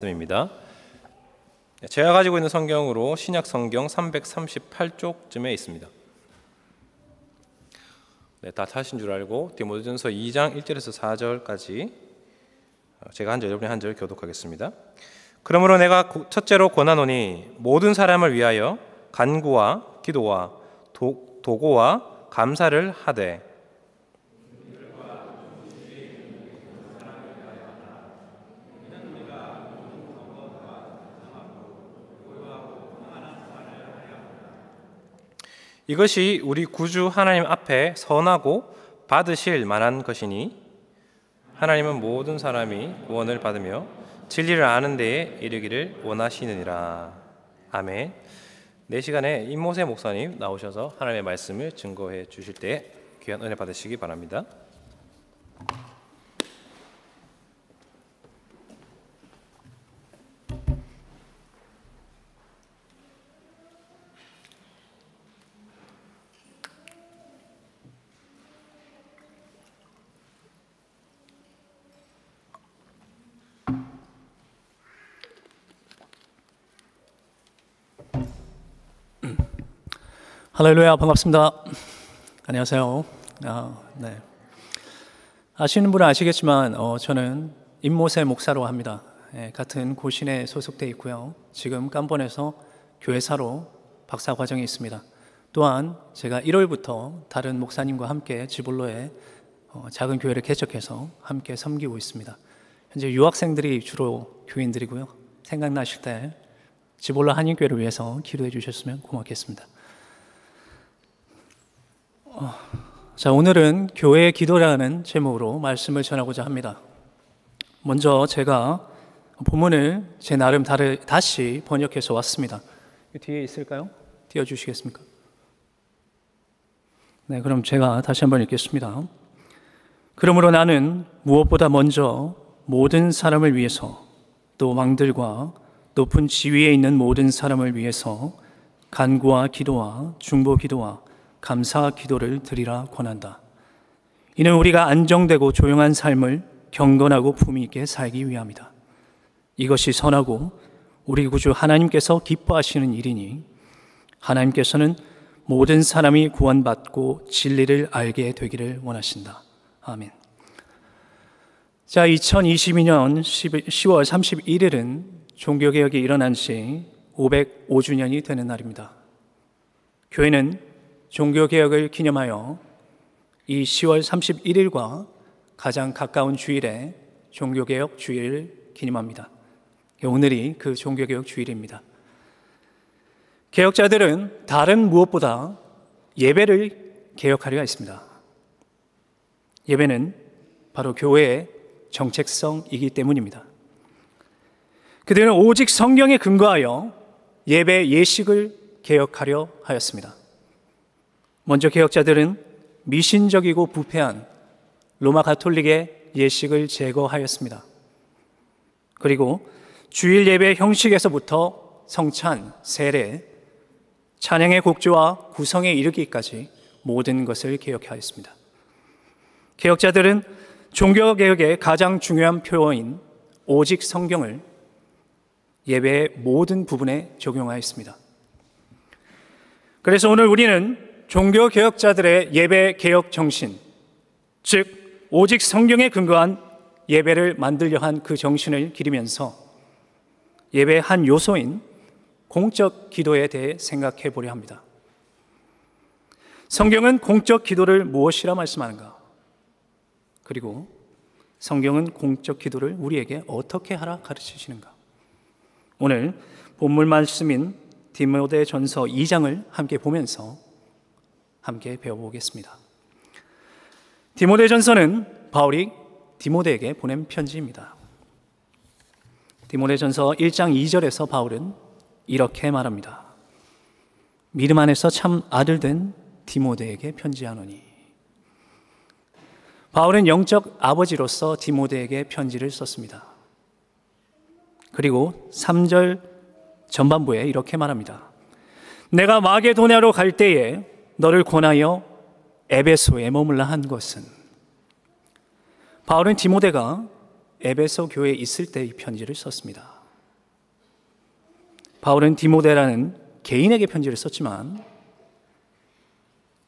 입니다. 제가 가지고 있는 성경으로 신약 성경 338쪽쯤에 있습니다. 다 타신 줄 알고 디모데전서 2장 1절에서 4절까지 제가 한 절, 여러분이 한 절 교독하겠습니다. 그러므로 내가 첫째로 권하노니 모든 사람을 위하여 간구와 기도와 도고와 감사를 하되 이것이 우리 구주 하나님 앞에 선하고 받으실 만한 것이니 하나님은 모든 사람이 구원을 받으며 진리를 아는 데에 이르기를 원하시느니라. 아멘. 네, 시간에 임모세 목사님 나오셔서 하나님의 말씀을 증거해 주실 때 귀한 은혜 받으시기 바랍니다. 할렐루야, 반갑습니다. 안녕하세요. 네. 아시는 분은 아시겠지만 저는 임모세 목사로 합니다. 같은 고신에 소속되어 있고요. 지금 깜본에서 교회사로 박사 과정에 있습니다. 또한 제가 1월부터 다른 목사님과 함께 지볼로에 작은 교회를 개척해서 함께 섬기고 있습니다. 현재 유학생들이 주로 교인들이고요. 생각나실 때 지볼로 한인교회를 위해서 기도해 주셨으면 고맙겠습니다. 자, 오늘은 교회의 기도라는 제목으로 말씀을 전하고자 합니다. 먼저 제가 본문을 제 나름 다시 번역해서 왔습니다. 뒤에 있을까요? 띄워주시겠습니까? 네, 그럼 제가 다시 한번 읽겠습니다. 그러므로 나는 무엇보다 먼저 모든 사람을 위해서 또 왕들과 높은 지위에 있는 모든 사람을 위해서 간구와 기도와 중보 기도와 감사 기도를 드리라 권한다. 이는 우리가 안정되고 조용한 삶을 경건하고 품위 있게 살기 위함이다. 이것이 선하고 우리 구주 하나님께서 기뻐하시는 일이니 하나님께서는 모든 사람이 구원받고 진리를 알게 되기를 원하신다. 아멘. 자, 2022년 10월 31일은 종교개혁이 일어난 지 505주년이 되는 날입니다. 교회는 종교개혁을 기념하여 이 10월 31일과 가장 가까운 주일에 종교개혁 주일을 기념합니다. 오늘이 그 종교개혁 주일입니다. 개혁자들은 다른 무엇보다 예배를 개혁하려 했습니다. 예배는 바로 교회의 정체성이기 때문입니다. 그들은 오직 성경에 근거하여 예배 예식을 개혁하려 하였습니다. 먼저 개혁자들은 미신적이고 부패한 로마 가톨릭의 예식을 제거하였습니다. 그리고 주일 예배 형식에서부터 성찬, 세례, 찬양의 곡조와 구성에 이르기까지 모든 것을 개혁하였습니다. 개혁자들은 종교개혁의 가장 중요한 표어인 오직 성경을 예배의 모든 부분에 적용하였습니다. 그래서 오늘 우리는 종교개혁자들의 예배 개혁 정신, 즉 오직 성경에 근거한 예배를 만들려 한 그 정신을 기리면서 예배의 한 요소인 공적 기도에 대해 생각해 보려 합니다. 성경은 공적 기도를 무엇이라 말씀하는가? 그리고 성경은 공적 기도를 우리에게 어떻게 하라 가르치시는가? 오늘 본문 말씀인 디모데전서 2장을 함께 보면서 함께 배워보겠습니다. 디모데전서는 바울이 디모데에게 보낸 편지입니다. 디모데전서 1장 2절에서 바울은 이렇게 말합니다. 믿음 안에서 참 아들 된 디모데에게 편지하노니. 바울은 영적 아버지로서 디모데에게 편지를 썼습니다. 그리고 3절 전반부에 이렇게 말합니다. 내가 마게도냐로 갈 때에 너를 권하여 에베소에 머물라 한 것은. 바울은 디모데가 에베소 교회에 있을 때 이 편지를 썼습니다. 바울은 디모데라는 개인에게 편지를 썼지만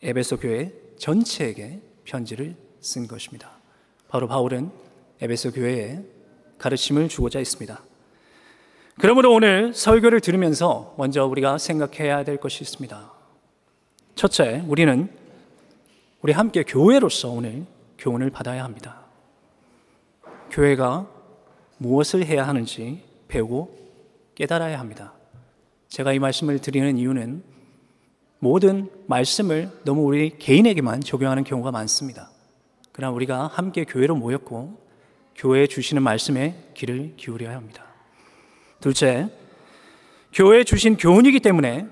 에베소 교회 전체에게 편지를 쓴 것입니다. 바로 바울은 에베소 교회에 가르침을 주고자 했습니다. 그러므로 오늘 설교를 들으면서 먼저 우리가 생각해야 될 것이 있습니다. 첫째, 우리 함께 교회로서 오늘 교훈을 받아야 합니다. 교회가 무엇을 해야 하는지 배우고 깨달아야 합니다. 제가 이 말씀을 드리는 이유는 모든 말씀을 너무 우리 개인에게만 적용하는 경우가 많습니다. 그러나 우리가 함께 교회로 모였고 교회에 주시는 말씀에 귀를 기울여야 합니다. 둘째, 교회에 주신 교훈이기 때문에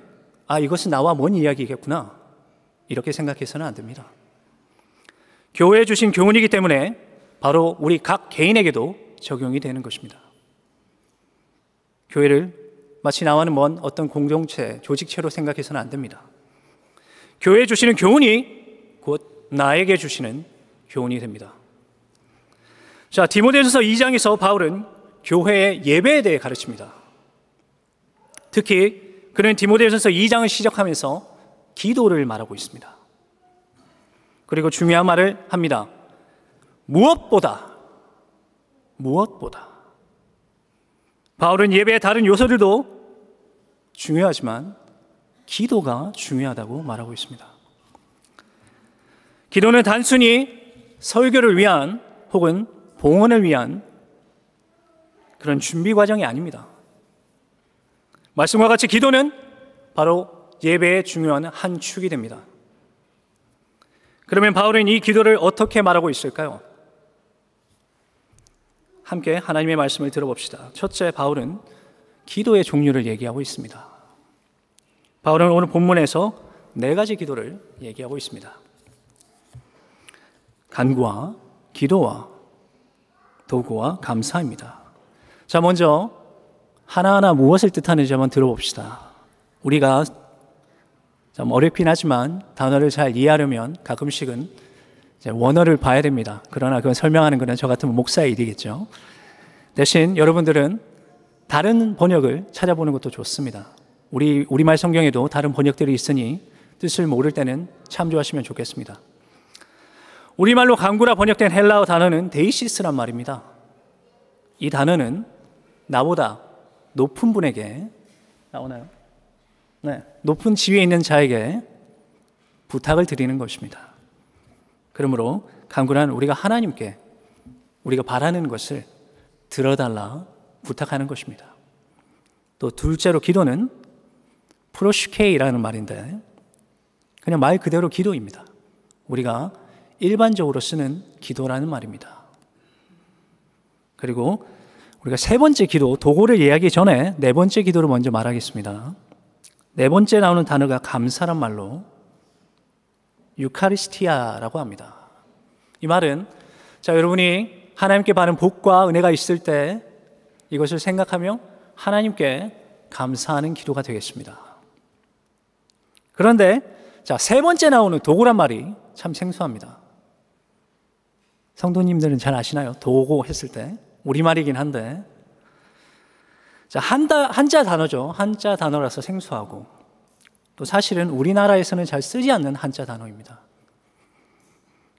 이것은 나와 먼 이야기겠구나 이렇게 생각해서는 안 됩니다. 교회에 주신 교훈이기 때문에 바로 우리 각 개인에게도 적용이 되는 것입니다. 교회를 마치 나와는 먼 어떤 공동체, 조직체로 생각해서는 안 됩니다. 교회에 주시는 교훈이 곧 나에게 주시는 교훈이 됩니다. 자, 디모데전서 2장에서 바울은 교회의 예배에 대해 가르칩니다. 특히 그는 디모데전서 2장을 시작하면서 기도를 말하고 있습니다. 그리고 중요한 말을 합니다. 무엇보다 바울은 예배의 다른 요소들도 중요하지만 기도가 중요하다고 말하고 있습니다. 기도는 단순히 설교를 위한 혹은 봉헌을 위한 그런 준비 과정이 아닙니다. 말씀과 같이 기도는 바로 예배의 중요한 한 축이 됩니다. 그러면 바울은 이 기도를 어떻게 말하고 있을까요? 함께 하나님의 말씀을 들어봅시다. 첫째, 바울은 기도의 종류를 얘기하고 있습니다. 바울은 오늘 본문에서 4가지 기도를 얘기하고 있습니다. 간구와 기도와 도구와 감사입니다. 자, 먼저 하나하나 무엇을 뜻하는지 한번 들어봅시다. 우리가 좀 어렵긴 하지만 단어를 잘 이해하려면 가끔씩은 원어를 봐야 됩니다. 그러나 그건 설명하는 것은 저 같은 목사의 일이겠죠. 대신 여러분들은 다른 번역을 찾아보는 것도 좋습니다. 우리말 성경에도 다른 번역들이 있으니 뜻을 모를 때는 참조하시면 좋겠습니다. 우리말로 간구라 번역된 헬라어 단어는 데이시스란 말입니다. 이 단어는 나보다 높은 분에게, 나오나요? 네, 높은 지위에 있는 자에게 부탁을 드리는 것입니다. 그러므로 간구란 우리가 하나님께 우리가 바라는 것을 들어달라 부탁하는 것입니다. 또 둘째로 기도는 프로슈케이라는 말인데 그냥 말 그대로 기도입니다. 우리가 일반적으로 쓰는 기도라는 말입니다. 그리고 우리가 세 번째 기도, 도구를 이야기하기 전에 네 번째 기도를 먼저 말하겠습니다. 네 번째 나오는 단어가 감사란 말로 유카리스티아라고 합니다. 이 말은 여러분이 하나님께 받은 복과 은혜가 있을 때 이것을 생각하며 하나님께 감사하는 기도가 되겠습니다. 그런데 세 번째 나오는 도구란 말이 참 생소합니다. 성도님들은 잘 아시나요? 도구 했을 때 우리말이긴 한데 한자 단어죠. 한자 단어라서 생소하고 또 사실은 우리나라에서는 잘 쓰지 않는 한자 단어입니다.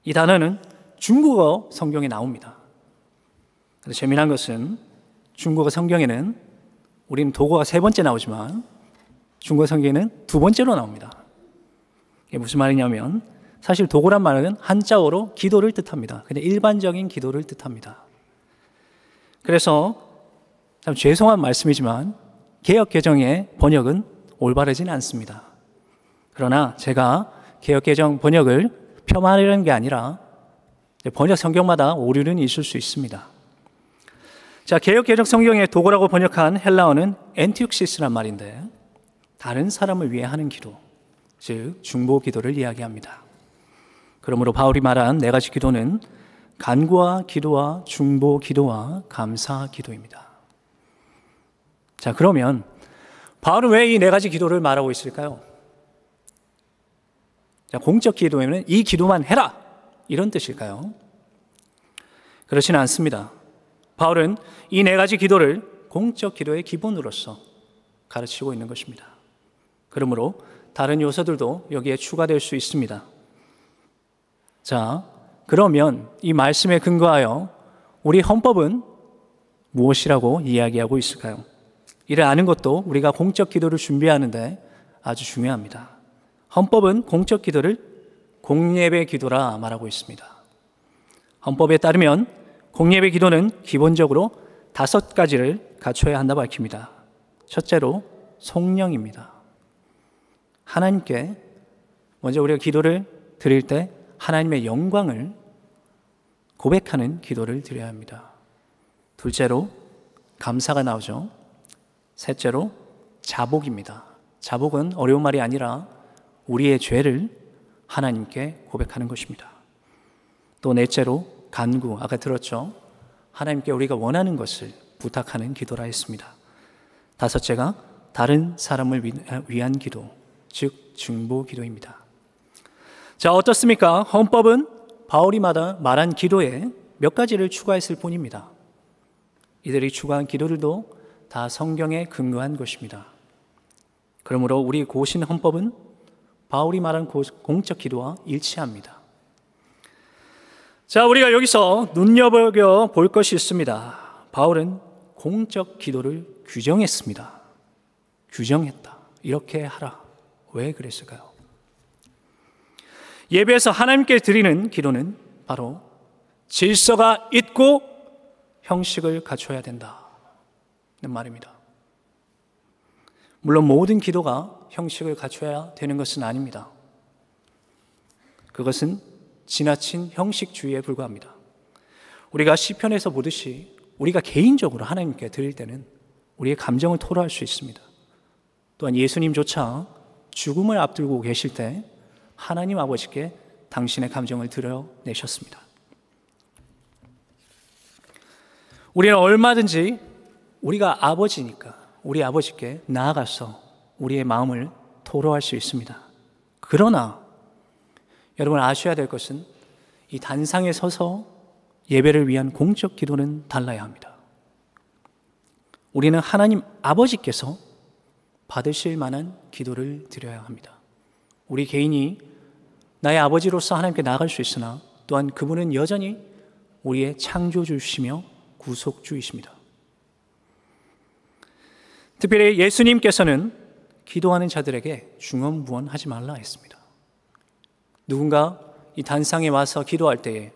이 단어는 중국어 성경에 나옵니다. 그런데 재미난 것은 중국어 성경에는 우리는 도구가 세 번째 나오지만 중국어 성경에는 두 번째로 나옵니다. 이게 무슨 말이냐면 사실 도구란 말은 한자어로 기도를 뜻합니다. 근데 일반적인 기도를 뜻합니다. 그래서 참 죄송한 말씀이지만 개역개정의 번역은 올바르지는 않습니다. 그러나 제가 개역개정 번역을 폄하하려는 게 아니라 번역 성경마다 오류는 있을 수 있습니다. 개역개정 성경의 도구라고 번역한 헬라어는 엔티육시스란 말인데 다른 사람을 위해 하는 기도, 즉 중보 기도를 이야기합니다. 그러므로 바울이 말한 4가지 기도는 간구와 기도와 중보 기도와 감사 기도입니다. 그러면 바울은 왜 이 4가지 기도를 말하고 있을까요? 공적 기도에는 이 기도만 해라 이런 뜻일까요? 그렇지는 않습니다. 바울은 이 4가지 기도를 공적 기도의 기본으로서 가르치고 있는 것입니다. 그러므로 다른 요소들도 여기에 추가될 수 있습니다. 자, 그러면 이 말씀에 근거하여 우리 헌법은 무엇이라고 이야기하고 있을까요? 이를 아는 것도 우리가 공적 기도를 준비하는데 아주 중요합니다. 헌법은 공적 기도를 공예배 기도라 말하고 있습니다. 헌법에 따르면 공예배 기도는 기본적으로 5가지를 갖춰야 한다 밝힙니다. 첫째로 성령입니다. 하나님께 먼저 우리가 기도를 드릴 때 하나님의 영광을 고백하는 기도를 드려야 합니다. 둘째로 감사가 나오죠. 셋째로 자복입니다. 자복은 어려운 말이 아니라 우리의 죄를 하나님께 고백하는 것입니다. 또 넷째로 간구, 아까 들었죠? 하나님께 우리가 원하는 것을 부탁하는 기도라 했습니다. 다섯째가 다른 사람을 위한 기도, 즉 중보 기도입니다. 자, 어떻습니까? 헌법은 바울이 말한 기도에 몇 가지를 추가했을 뿐입니다. 이들이 추가한 기도들도 다 성경에 근거한 것입니다. 그러므로 우리 고신 헌법은 바울이 말한 공적 기도와 일치합니다. 자, 우리가 여기서 눈여겨볼 볼 것이 있습니다. 바울은 공적 기도를 규정했습니다. 규정했다. 이렇게 하라. 왜 그랬을까요? 예배에서 하나님께 드리는 기도는 바로 질서가 있고 형식을 갖춰야 된다는 말입니다. 물론 모든 기도가 형식을 갖춰야 되는 것은 아닙니다. 그것은 지나친 형식주의에 불과합니다. 우리가 시편에서 보듯이 우리가 개인적으로 하나님께 드릴 때는 우리의 감정을 토로할 수 있습니다. 또한 예수님조차 죽음을 앞두고 계실 때 하나님 아버지께 당신의 감정을 드러내셨습니다. 우리는 얼마든지 우리가 아버지니까 우리 아버지께 나아가서 우리의 마음을 토로할 수 있습니다. 그러나 여러분 아셔야 될 것은 이 단상에 서서 예배를 위한 공적 기도는 달라야 합니다. 우리는 하나님 아버지께서 받으실 만한 기도를 드려야 합니다. 우리 개인이 나의 아버지로서 하나님께 나아갈 수 있으나 또한 그분은 여전히 우리의 창조주시며 구속주이십니다. 특별히 예수님께서는 기도하는 자들에게 중언부언하지 말라 했습니다. 누군가 이 단상에 와서 기도할 때에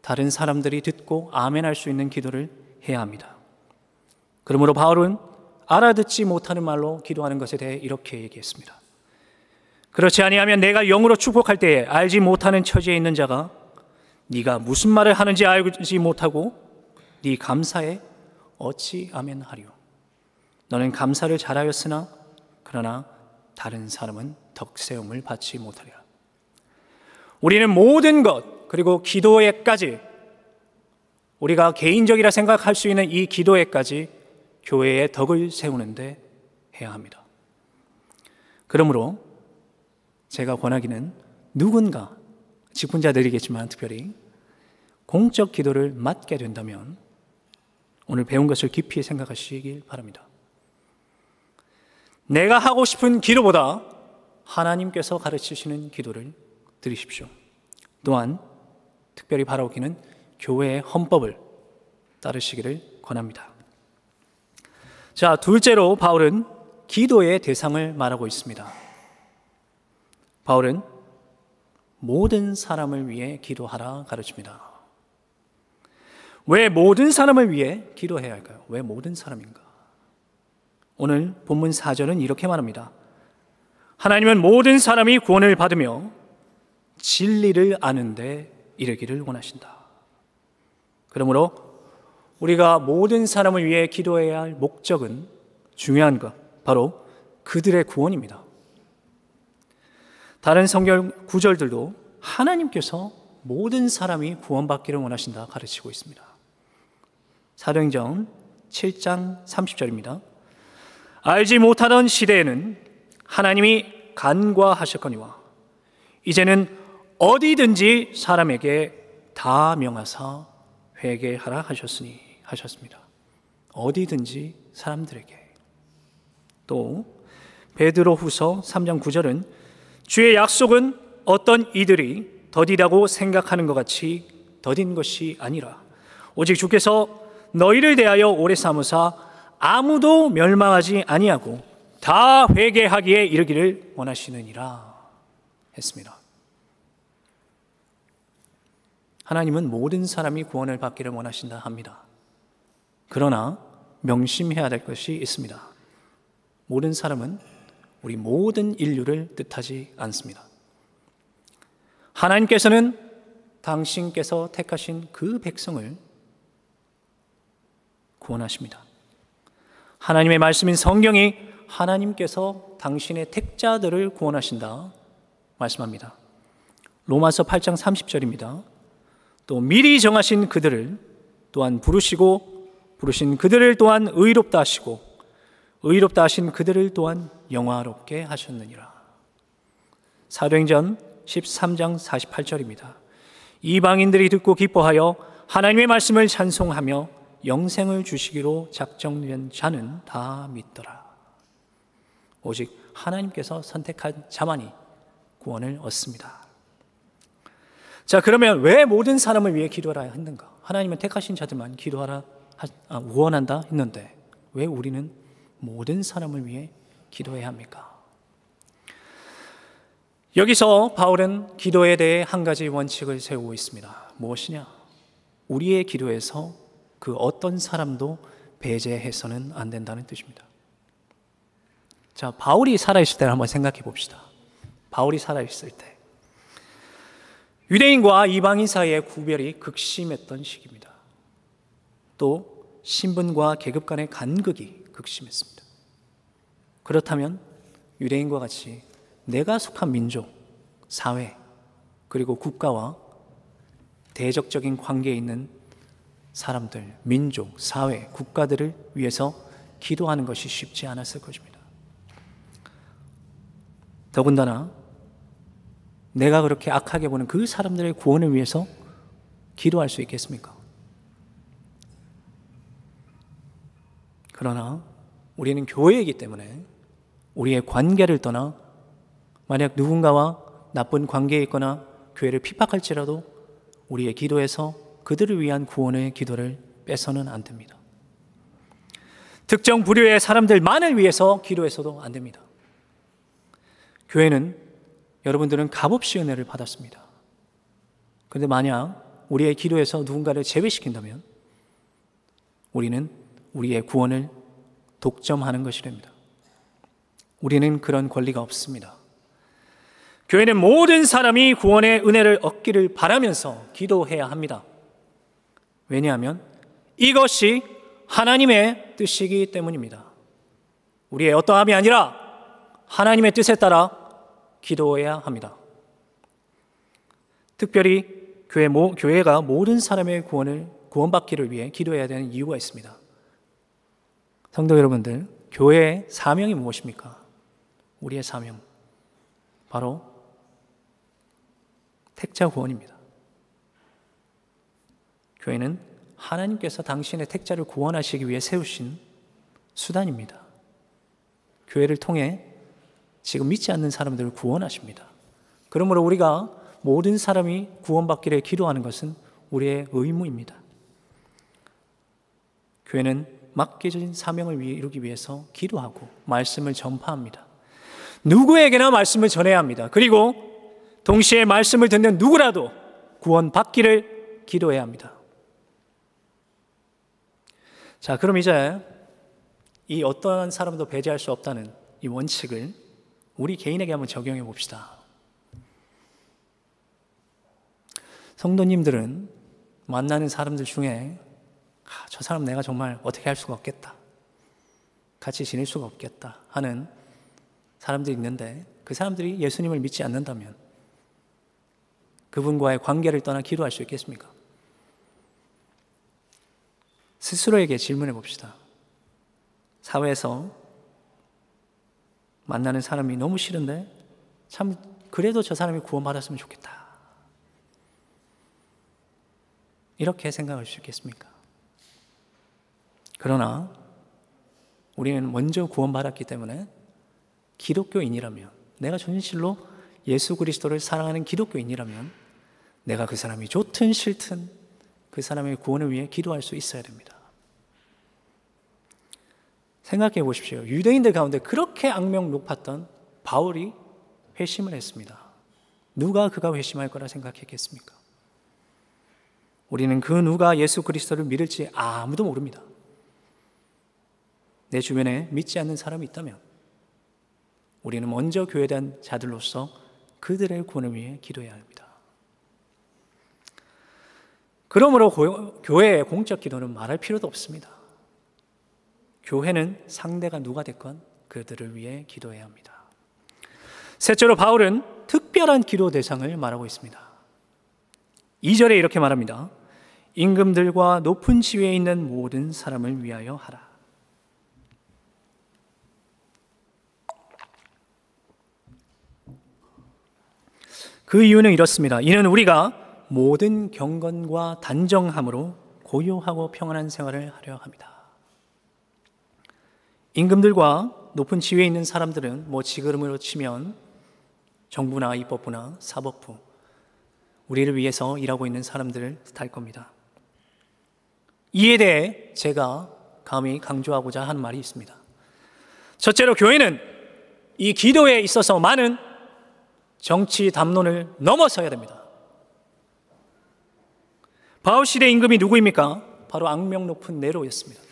다른 사람들이 듣고 아멘할 수 있는 기도를 해야 합니다. 그러므로 바울은 알아듣지 못하는 말로 기도하는 것에 대해 이렇게 얘기했습니다. 그렇지 아니하면 내가 영으로 축복할 때에 알지 못하는 처지에 있는 자가 네가 무슨 말을 하는지 알지 못하고 네 감사에 어찌 아멘하리요. 너는 감사를 잘하였으나 그러나 다른 사람은 덕세움을 받지 못하리라. 우리는 모든 것 그리고 기도에까지 우리가 개인적이라 생각할 수 있는 이 기도에까지 교회의 덕을 세우는데 해야 합니다. 그러므로 제가 권하기는 누군가 직분자들이겠지만 특별히 공적 기도를 맡게 된다면 오늘 배운 것을 깊이 생각하시길 바랍니다. 내가 하고 싶은 기도보다 하나님께서 가르치시는 기도를 드리십시오. 또한 특별히 바라오기는 교회의 헌법을 따르시기를 권합니다. 자, 둘째로 바울은 기도의 대상을 말하고 있습니다. 바울은 모든 사람을 위해 기도하라 가르칩니다. 왜 모든 사람을 위해 기도해야 할까요? 왜 모든 사람인가? 오늘 본문 4절은 이렇게 말합니다. 하나님은 모든 사람이 구원을 받으며 진리를 아는 데 이르기를 원하신다. 그러므로 우리가 모든 사람을 위해 기도해야 할 목적은 중요한 것, 바로 그들의 구원입니다. 다른 성경 구절들도 하나님께서 모든 사람이 구원받기를 원하신다 가르치고 있습니다. 사도행전 7장 30절입니다. 알지 못하던 시대에는 하나님이 간과하셨거니와 이제는 어디든지 사람에게 다 명하사 회개하라 하셨습니다. 어디든지 사람들에게. 또 베드로후서 3장 9절은 주의 약속은 어떤 이들이 더디다고 생각하는 것 같이 더딘 것이 아니라 오직 주께서 너희를 대하여 오래 삼으사 아무도 멸망하지 아니하고 다 회개하기에 이르기를 원하시느니라 했습니다. 하나님은 모든 사람이 구원을 받기를 원하신다 합니다. 그러나 명심해야 될 것이 있습니다. 모든 사람은 우리 모든 인류를 뜻하지 않습니다. 하나님께서는 당신께서 택하신 그 백성을 구원하십니다. 하나님의 말씀인 성경이 하나님께서 당신의 택자들을 구원하신다 말씀합니다. 로마서 8장 30절입니다. 또 미리 정하신 그들을 또한 부르시고 부르신 그들을 또한 의롭다 하시고 의롭다 하신 그들을 또한 영화롭게 하셨느니라. 사도행전 13장 48절입니다. 이방인들이 듣고 기뻐하여 하나님의 말씀을 찬송하며 영생을 주시기로 작정된 자는 다 믿더라. 오직 하나님께서 선택한 자만이 구원을 얻습니다. 자, 그러면 왜 모든 사람을 위해 기도하라 했는가? 하나님은 택하신 자들만 구원한다 했는데 왜 우리는 모든 사람을 위해 기도해야 합니까? 여기서 바울은 기도에 대해 한 가지 원칙을 세우고 있습니다. 무엇이냐? 우리의 기도에서 그 어떤 사람도 배제해서는 안 된다는 뜻입니다. 자, 바울이 살아있을 때를 한번 생각해 봅시다. 바울이 살아있을 때 유대인과 이방인 사이의 구별이 극심했던 시기입니다. 또 신분과 계급 간의 간극이 극심했습니다. 그렇다면 유대인과 같이 내가 속한 민족, 사회, 그리고 국가와 대적적인 관계에 있는 사람들, 민족, 사회, 국가들을 위해서 기도하는 것이 쉽지 않았을 것입니다. 더군다나 내가 그렇게 악하게 보는 그 사람들의 구원을 위해서 기도할 수 있겠습니까? 그러나 우리는 교회이기 때문에 우리의 관계를 떠나 만약 누군가와 나쁜 관계에 있거나 교회를 핍박할지라도 우리의 기도에서 그들을 위한 구원의 기도를 빼서는 안 됩니다. 특정 부류의 사람들만을 위해서 기도해서도 안 됩니다. 교회는 여러분들은 값없이 은혜를 받았습니다. 그런데 만약 우리의 기도에서 누군가를 제외시킨다면 우리는 우리의 구원을 독점하는 것이 됩니다. 우리는 그런 권리가 없습니다. 교회는 모든 사람이 구원의 은혜를 얻기를 바라면서 기도해야 합니다. 왜냐하면 이것이 하나님의 뜻이기 때문입니다. 우리의 어떠함이 아니라 하나님의 뜻에 따라 기도해야 합니다. 특별히 교회가 모든 사람의 구원받기를 위해 기도해야 되는 이유가 있습니다. 성도 여러분들, 교회의 사명이 무엇입니까? 우리의 사명, 바로 택자 구원입니다. 교회는 하나님께서 당신의 택자를 구원하시기 위해 세우신 수단입니다. 교회를 통해 지금 믿지 않는 사람들을 구원하십니다. 그러므로 우리가 모든 사람이 구원받기를 기도하는 것은 우리의 의무입니다. 교회는 맡겨진 사명을 이루기 위해서 기도하고 말씀을 전파합니다. 누구에게나 말씀을 전해야 합니다. 그리고 동시에 말씀을 듣는 누구라도 구원받기를 기도해야 합니다. 자, 그럼 이제 이 어떠한 사람도 배제할 수 없다는 이 원칙을 우리 개인에게 한번 적용해 봅시다. 성도님들은 만나는 사람들 중에 저 사람 내가 정말 어떻게 할 수가 없겠다, 같이 지낼 수가 없겠다 하는 사람들이 있는데 그 사람들이 예수님을 믿지 않는다면 그분과의 관계를 떠나 기도할 수 있겠습니까? 스스로에게 질문해 봅시다. 사회에서 만나는 사람이 너무 싫은데 참 그래도 저 사람이 구원받았으면 좋겠다, 이렇게 생각할 수 있겠습니까? 그러나 우리는 먼저 구원받았기 때문에 기독교인이라면, 내가 진실로 예수 그리스도를 사랑하는 기독교인이라면 내가 그 사람이 좋든 싫든 그 사람의 구원을 위해 기도할 수 있어야 됩니다. 생각해 보십시오. 유대인들 가운데 그렇게 악명 높았던 바울이 회심을 했습니다. 누가 그가 회심할 거라 생각했겠습니까? 우리는 그 누가 예수 그리스도를 믿을지 아무도 모릅니다. 내 주변에 믿지 않는 사람이 있다면 우리는 먼저 교회된 자들로서 그들의 구원을 위해 기도해야 합니다. 그러므로 교회의 공적 기도는 말할 필요도 없습니다. 교회는 상대가 누가 됐건 그들을 위해 기도해야 합니다. 셋째로 바울은 특별한 기도 대상을 말하고 있습니다. 2절에 이렇게 말합니다. 임금들과 높은 지위에 있는 모든 사람을 위하여 하라. 그 이유는 이렇습니다. 이는 우리가 모든 경건과 단정함으로 고요하고 평안한 생활을 하려 합니다. 임금들과 높은 지위에 있는 사람들은 지금으로 치면 정부나 입법부나 사법부, 우리를 위해서 일하고 있는 사람들을 뜻할 겁니다. 이에 대해 제가 감히 강조하고자 하는 말이 있습니다. 첫째로 교회는 이 기도에 있어서 많은 정치 담론을 넘어서야 됩니다. 바울 시대 임금이 누구입니까? 바로 악명 높은 네로였습니다.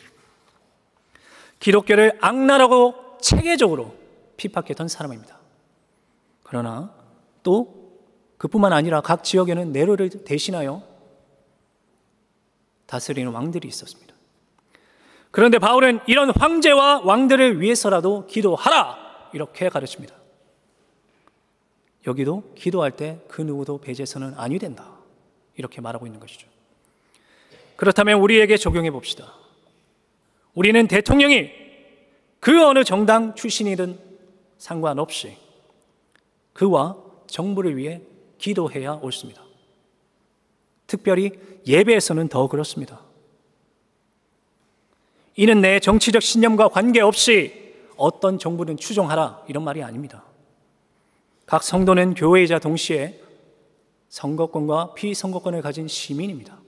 기독교를 악랄하고 체계적으로 핍박했던 사람입니다. 그러나 또 그뿐만 아니라 각 지역에는 네로를 대신하여 다스리는 왕들이 있었습니다. 그런데 바울은 이런 황제와 왕들을 위해서라도 기도하라! 이렇게 가르칩니다. 여기도 기도할 때 그 누구도 배제해서는 아니 된다. 이렇게 말하고 있는 것이죠. 그렇다면 우리에게 적용해 봅시다. 우리는 대통령이 그 어느 정당 출신이든 상관없이 그와 정부를 위해 기도해야 옳습니다. 특별히 예배에서는 더 그렇습니다. 이는 내 정치적 신념과 관계없이 어떤 정부는 추종하라 이런 말이 아닙니다. 각 성도는 교회이자 동시에 선거권과 피선거권을 가진 시민입니다.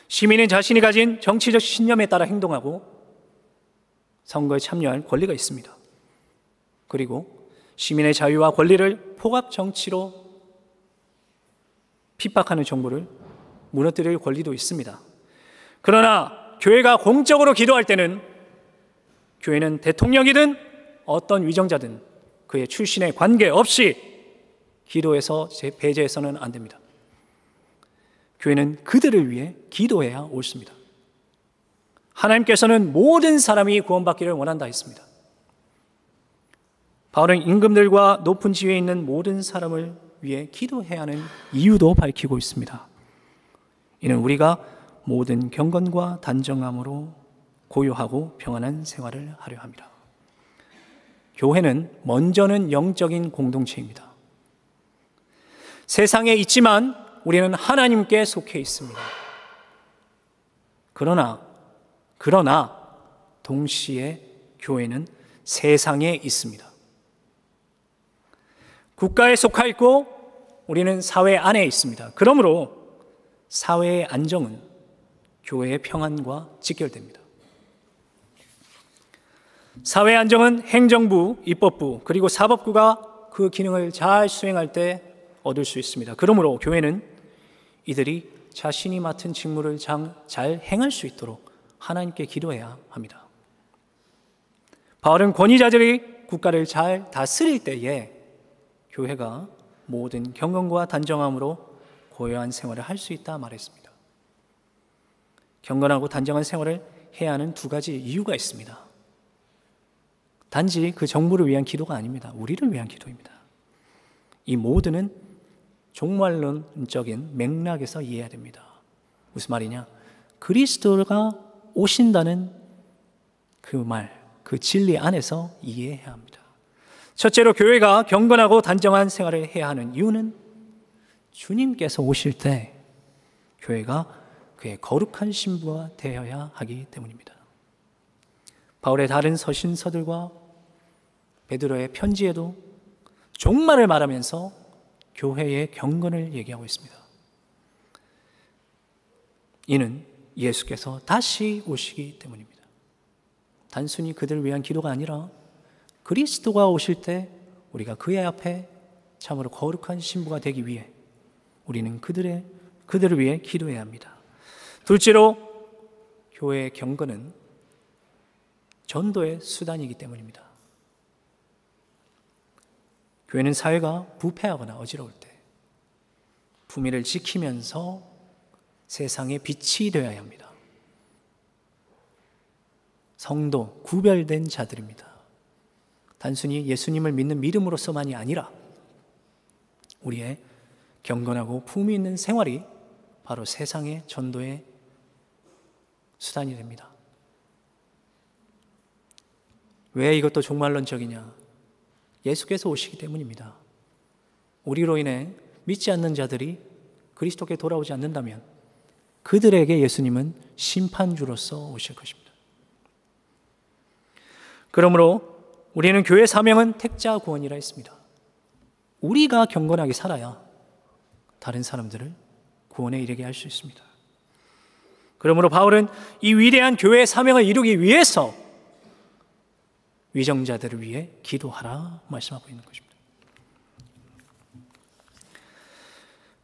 시민은 자신이 가진 정치적 신념에 따라 행동하고 선거에 참여할 권리가 있습니다. 그리고 시민의 자유와 권리를 포갑 정치로 핍박하는 정부를 무너뜨릴 권리도 있습니다. 그러나 교회가 공적으로 기도할 때는 교회는 대통령이든 어떤 위정자든 그의 출신에 관계없이 기도에서 배제해서는 안 됩니다. 교회는 그들을 위해 기도해야 옳습니다. 하나님께서는 모든 사람이 구원받기를 원한다 했습니다. 바울은 임금들과 높은 지위에 있는 모든 사람을 위해 기도해야 하는 이유도 밝히고 있습니다. 이는 우리가 모든 경건과 단정함으로 고요하고 평안한 생활을 하려 합니다. 교회는 먼저는 영적인 공동체입니다. 세상에 있지만 우리는 하나님께 속해 있습니다. 그러나 동시에 교회는 세상에 있습니다. 국가에 속하 있고 우리는 사회 안에 있습니다. 그러므로 사회의 안정은 교회의 평안과 직결됩니다. 사회 안정은 행정부, 입법부, 그리고 사법부가 그 기능을 잘 수행할 때 얻을 수 있습니다. 그러므로 교회는 이들이 자신이 맡은 직무를 잘 행할 수 있도록 하나님께 기도해야 합니다. 바울은 권위자들이 국가를 잘 다스릴 때에 교회가 모든 경건과 단정함으로 고요한 생활을 할 수 있다 말했습니다. 경건하고 단정한 생활을 해야 하는 두 가지 이유가 있습니다. 단지 그 정부를 위한 기도가 아닙니다. 우리를 위한 기도입니다. 이 모두는 종말론적인 맥락에서 이해해야 됩니다. 무슨 말이냐? 그리스도가 오신다는 그 말, 그 진리 안에서 이해해야 합니다. 첫째로 교회가 경건하고 단정한 생활을 해야 하는 이유는 주님께서 오실 때 교회가 그의 거룩한 신부가 되어야 하기 때문입니다. 바울의 다른 서신서들과 베드로의 편지에도 종말을 말하면서 교회의 경건을 얘기하고 있습니다. 이는 예수께서 다시 오시기 때문입니다. 단순히 그들을 위한 기도가 아니라 그리스도가 오실 때 우리가 그의 앞에 참으로 거룩한 신부가 되기 위해 우리는 그들을 위해 기도해야 합니다. 둘째로 교회의 경건은 전도의 수단이기 때문입니다. 교회는 사회가 부패하거나 어지러울 때 품위를 지키면서 세상의 빛이 되어야 합니다. 성도, 구별된 자들입니다. 단순히 예수님을 믿는 믿음으로서만이 아니라 우리의 경건하고 품위 있는 생활이 바로 세상의 전도의 수단이 됩니다. 왜 이것도 종말론적이냐? 예수께서 오시기 때문입니다. 우리로 인해 믿지 않는 자들이 그리스도께 돌아오지 않는다면 그들에게 예수님은 심판주로서 오실 것입니다. 그러므로 우리는 교회 사명은 택자 구원이라 했습니다. 우리가 경건하게 살아야 다른 사람들을 구원에 이르게 할 수 있습니다. 그러므로 바울은 이 위대한 교회의 사명을 이루기 위해서 위정자들을 위해 기도하라 말씀하고 있는 것입니다.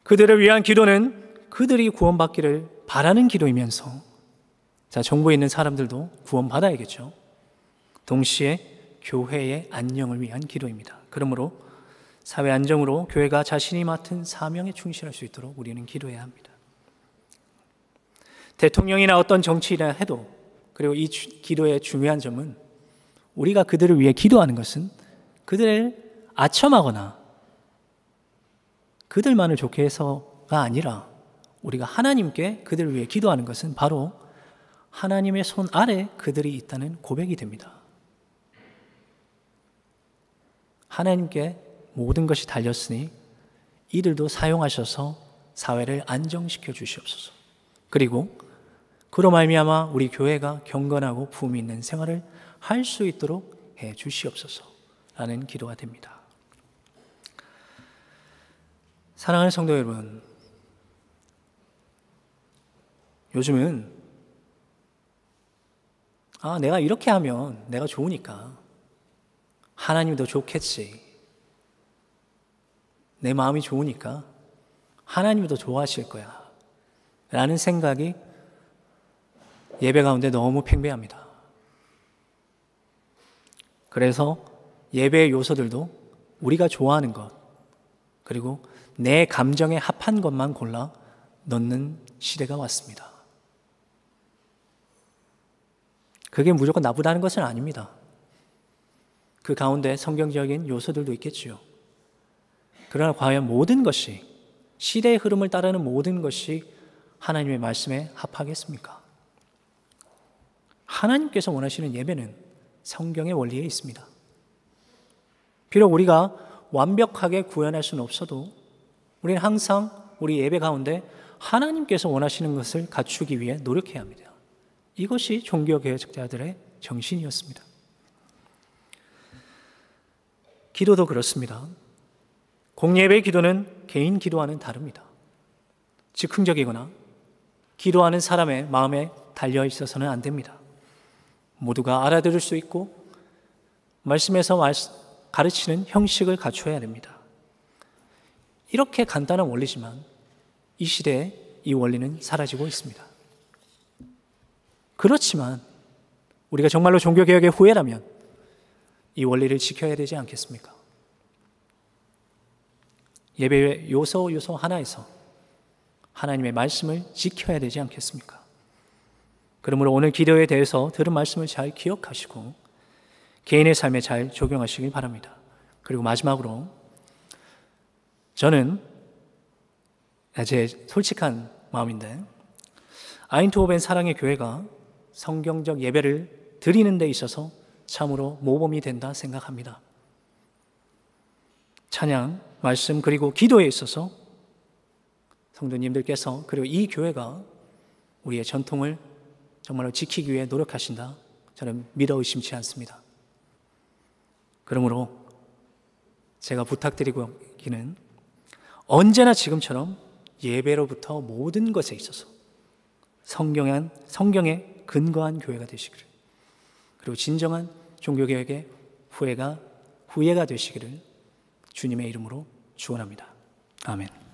그들을 위한 기도는 그들이 구원받기를 바라는 기도이면서 정부에 있는 사람들도 구원받아야겠죠. 동시에 교회의 안녕을 위한 기도입니다. 그러므로 사회 안정으로 교회가 자신이 맡은 사명에 충실할 수 있도록 우리는 기도해야 합니다. 대통령이나 어떤 정치인이라 해도, 그리고 이 기도의 중요한 점은 우리가 그들을 위해 기도하는 것은 그들을 아첨하거나 그들만을 좋게 해서가 아니라 우리가 하나님께 그들을 위해 기도하는 것은 바로 하나님의 손 아래 그들이 있다는 고백이 됩니다. 하나님께 모든 것이 달렸으니 이들도 사용하셔서 사회를 안정시켜 주시옵소서. 그리고 그로 말미암아 우리 교회가 경건하고 품위 있는 생활을 할 수 있도록 해 주시옵소서라는 기도가 됩니다. 사랑하는 성도 여러분, 요즘은 내가 이렇게 하면 내가 좋으니까 하나님도 좋겠지, 내 마음이 좋으니까 하나님도 좋아하실 거야 라는 생각이 예배 가운데 너무 팽배합니다. 그래서 예배의 요소들도 우리가 좋아하는 것, 그리고 내 감정에 합한 것만 골라 넣는 시대가 왔습니다. 그게 무조건 나쁘다는 것은 아닙니다. 그 가운데 성경적인 요소들도 있겠지요. 그러나 과연 모든 것이, 시대의 흐름을 따르는 모든 것이 하나님의 말씀에 합하겠습니까? 하나님께서 원하시는 예배는 성경의 원리에 있습니다. 비록 우리가 완벽하게 구현할 수는 없어도 우리는 항상 우리 예배 가운데 하나님께서 원하시는 것을 갖추기 위해 노력해야 합니다. 이것이 종교개혁자들의 정신이었습니다. 기도도 그렇습니다. 공예배의 기도는 개인 기도와는 다릅니다. 즉흥적이거나 기도하는 사람의 마음에 달려 있어서는 안 됩니다. 모두가 알아들을 수 있고 말씀에서 가르치는 형식을 갖춰야 됩니다. 이렇게 간단한 원리지만 이 시대에 이 원리는 사라지고 있습니다. 그렇지만 우리가 정말로 종교개혁의 후예라면 이 원리를 지켜야 되지 않겠습니까? 예배의 요소 하나에서 하나님의 말씀을 지켜야 되지 않겠습니까? 그러므로 오늘 기도에 대해서 들은 말씀을 잘 기억하시고 개인의 삶에 잘 적용하시길 바랍니다. 그리고 마지막으로 저는 제 솔직한 마음인데 아인트호벤 사랑의 교회가 성경적 예배를 드리는 데 있어서 참으로 모범이 된다 생각합니다. 찬양, 말씀 그리고 기도에 있어서 성도님들께서 그리고 이 교회가 우리의 전통을 정말로 지키기 위해 노력하신다, 저는 믿어 의심치 않습니다. 그러므로 제가 부탁드리기는 언제나 지금처럼 예배로부터 모든 것에 있어서 성경에 근거한 교회가 되시기를, 그리고 진정한 종교개혁의 후예가 되시기를 주님의 이름으로 축원합니다. 아멘.